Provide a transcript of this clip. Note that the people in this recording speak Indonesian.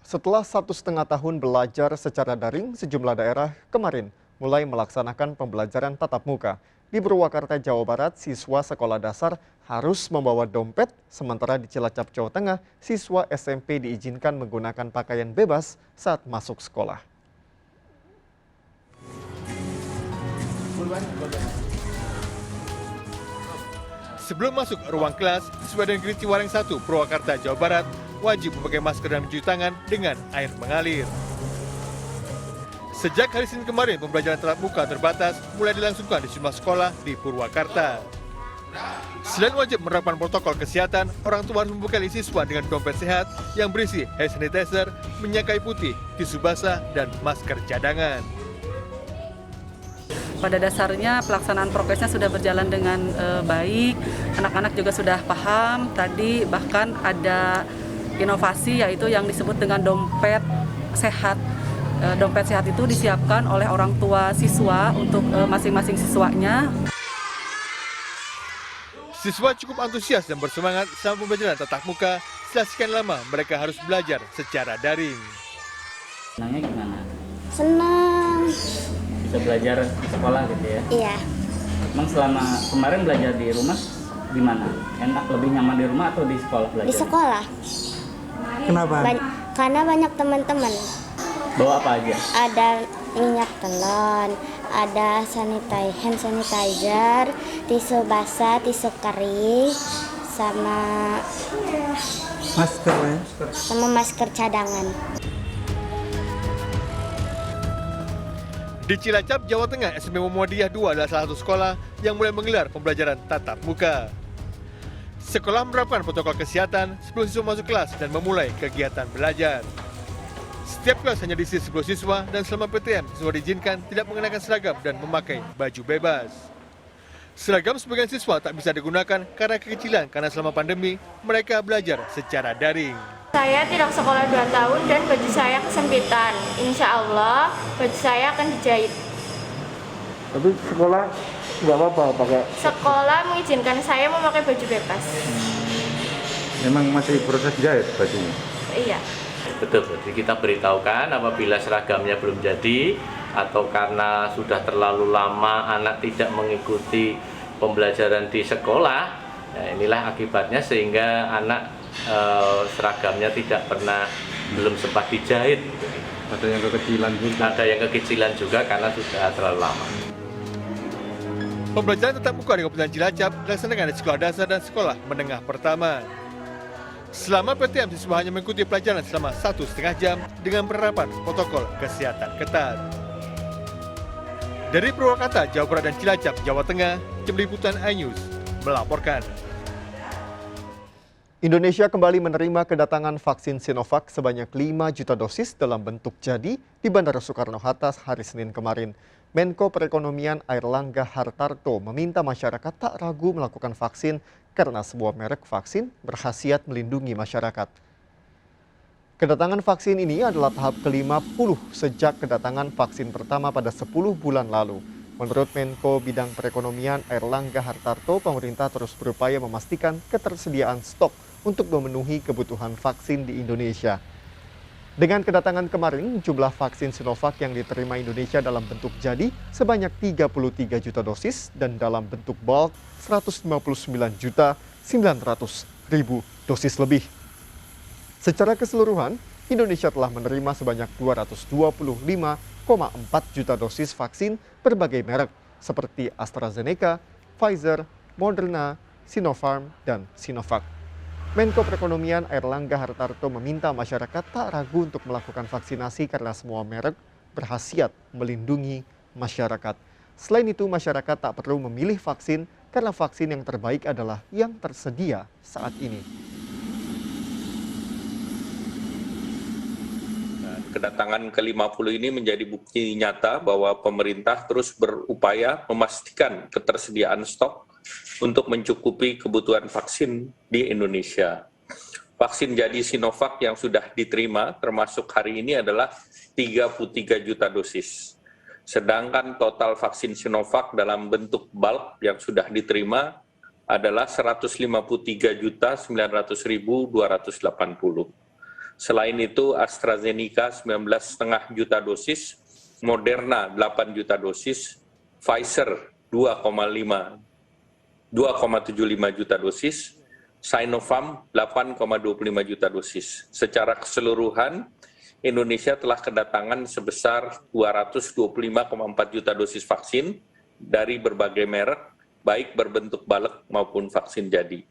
Setelah 1,5 tahun belajar secara daring, sejumlah daerah kemarin mulai melaksanakan pembelajaran tatap muka. Di Purwakarta, Jawa Barat, siswa sekolah dasar harus membawa dompet, sementara di Cilacap, Jawa Tengah, siswa SMP diizinkan menggunakan pakaian bebas saat masuk sekolah. Sebelum masuk ruang kelas, siswa negeri Ciwareng 1, Purwakarta, Jawa Barat, wajib memakai masker dan mencuci tangan dengan air mengalir. Sejak hari Senin kemarin, pembelajaran tatap muka terbatas mulai dilangsungkan di sejumlah sekolah di Purwakarta. Selain wajib menerapkan protokol kesehatan, orang tua harus membekali siswa dengan dompet sehat yang berisi hand sanitizer, minyak kayu putih, tisu basah, dan masker cadangan. Pada dasarnya pelaksanaan prokesnya sudah berjalan dengan baik, anak-anak juga sudah paham. Tadi bahkan ada inovasi yaitu yang disebut dengan dompet sehat. Dompet sehat itu disiapkan oleh orang tua siswa untuk masing-masing siswanya. Siswa cukup antusias dan bersemangat sama pembelajaran tatap muka setelah sekian lama mereka harus belajar secara daring. Senangnya gimana? Senang. Bisa belajar di sekolah gitu ya? Iya. Emang selama kemarin belajar di rumah gimana? Enak, lebih nyaman di rumah atau di sekolah belajar? Di sekolah. Kenapa? Karena banyak teman-teman. Bawa apa aja? Ada minyak telon, ada hand sanitizer, tisu basah, tisu kering, sama masker cadangan. Di Cilacap, Jawa Tengah, SMP Muhammadiyah 2 adalah salah satu sekolah yang mulai menggelar pembelajaran tatap muka. Sekolah menerapkan protokol kesehatan sebelum siswa masuk kelas dan memulai kegiatan belajar. Setiap kelas hanya diisi 10 siswa dan selama PTM, siswa diizinkan tidak mengenakan seragam dan memakai baju bebas. Seragam sebagian siswa tak bisa digunakan karena kekecilan karena selama pandemi mereka belajar secara daring. Saya tidak sekolah 2 tahun dan baju saya kesempitan. Insya Allah baju saya akan dijahit. Tapi sekolah nggak apa-apa pakai? Sekolah mengizinkan saya memakai baju bebas. Memang masih proses jahit bajunya? Iya. Betul, jadi kita beritahukan apabila seragamnya belum jadi atau karena sudah terlalu lama anak tidak mengikuti pembelajaran di sekolah, ya inilah akibatnya sehingga anak seragamnya belum sempat dijahit. Ada yang kekecilan juga? Ada yang kekecilan juga karena sudah terlalu lama. Pembelajaran tatap muka di Kabupaten Cilacap dilaksanakan di sekolah dasar dan sekolah menengah pertama. Selama PTM, siswa hanya mengikuti pelajaran selama 1,5 jam dengan penerapan protokol kesehatan ketat. Dari Purwakarta, Jawa Barat dan Cilacap, Jawa Tengah, Tim Liputan iNews melaporkan. Indonesia kembali menerima kedatangan vaksin Sinovac sebanyak 5 juta dosis dalam bentuk jadi di Bandara Soekarno-Hatta hari Senin kemarin. Menko Perekonomian Airlangga Hartarto meminta masyarakat tak ragu melakukan vaksin karena sebuah merek vaksin berkhasiat melindungi masyarakat. Kedatangan vaksin ini adalah tahap ke-50 sejak kedatangan vaksin pertama pada 10 bulan lalu. Menurut Menko Bidang Perekonomian Airlangga Hartarto, pemerintah terus berupaya memastikan ketersediaan stok untuk memenuhi kebutuhan vaksin di Indonesia. Dengan kedatangan kemarin, jumlah vaksin Sinovac yang diterima Indonesia dalam bentuk jadi sebanyak 33 juta dosis dan dalam bentuk bulk 159.900.000 dosis lebih. Secara keseluruhan, Indonesia telah menerima sebanyak 225,4 juta dosis vaksin berbagai merek seperti AstraZeneca, Pfizer, Moderna, Sinopharm, dan Sinovac. Menko Perekonomian Airlangga Hartarto meminta masyarakat tak ragu untuk melakukan vaksinasi karena semua merek berkhasiat melindungi masyarakat. Selain itu, masyarakat tak perlu memilih vaksin karena vaksin yang terbaik adalah yang tersedia saat ini. Kedatangan ke-50 ini menjadi bukti nyata bahwa pemerintah terus berupaya memastikan ketersediaan stok untuk mencukupi kebutuhan vaksin di Indonesia. Vaksin jadi Sinovac yang sudah diterima termasuk hari ini adalah 33 juta dosis. Sedangkan total vaksin Sinovac dalam bentuk bulk yang sudah diterima adalah 153.900.280. Selain itu, AstraZeneca 19,5 juta dosis, Moderna 8 juta dosis, Pfizer 2,75 juta dosis, Sinovac 8,25 juta dosis. Secara keseluruhan, Indonesia telah kedatangan sebesar 225,4 juta dosis vaksin dari berbagai merek, baik berbentuk balek maupun vaksin jadi.